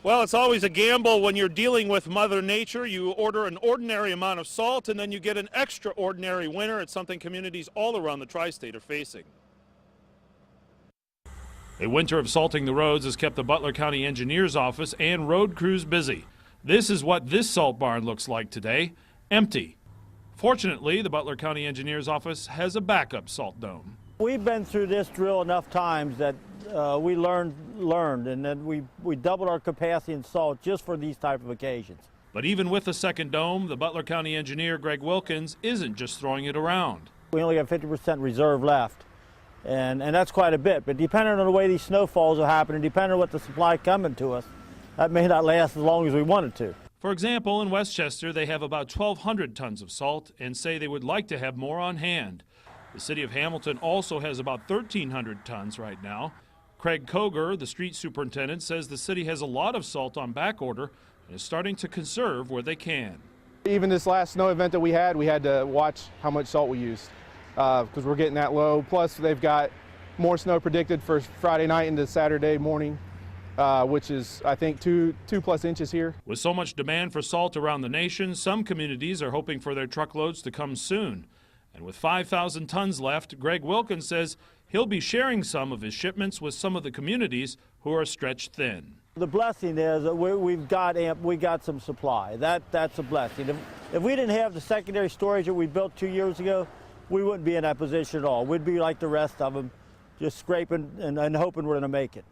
Well, it's always a gamble when you're dealing with Mother Nature. You order an ordinary amount of salt and then you get an extraordinary winter. It's something communities all around the tri-state are facing. A winter of salting the roads has kept the Butler County Engineers Office and road crews busy. This is what this salt barn looks like today, empty. Fortunately, the Butler County Engineers Office has a backup salt dome. We've been through this drill enough times that we learned, and then we doubled our capacity in salt just for these type of occasions. But even with the second dome, the Butler County engineer, Greg Wilkins, isn't just throwing it around. We only have 50% reserve left, and that's quite a bit. But depending on the way these snowfalls are happening, depending on what the supply coming to us, that may not last as long as we want it to. For example, in Westchester, they have about 1,200 tons of salt and say they would like to have more on hand. The city of Hamilton also has about 1,300 tons right now. Craig Koger, the street superintendent, says the city has a lot of salt on back order and is starting to conserve where they can. Even this last snow event that we had to watch how much salt we used because we're getting that low. Plus, they've got more snow predicted for Friday night into Saturday morning, which is, I think, two plus inches here. With so much demand for salt around the nation, some communities are hoping for their truckloads to come soon. And with 5,000 tons left, Greg Wilkins says he'll be sharing some of his shipments with some of the communities who are stretched thin. The blessing is that we got some supply. That's a blessing. If we didn't have the secondary storage that we built 2 years ago, we wouldn't be in that position at all. We'd be like the rest of them, just scraping and hoping we're going to make it.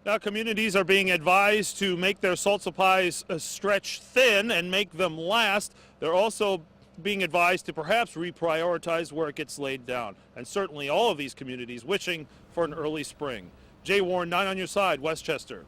Now, communities are being advised to make their salt supplies stretch thin and make them last. They're also being advised to perhaps reprioritize where it gets laid down. And certainly all of these communities wishing for an early spring. Jay Warren, 9 on your side, Westchester.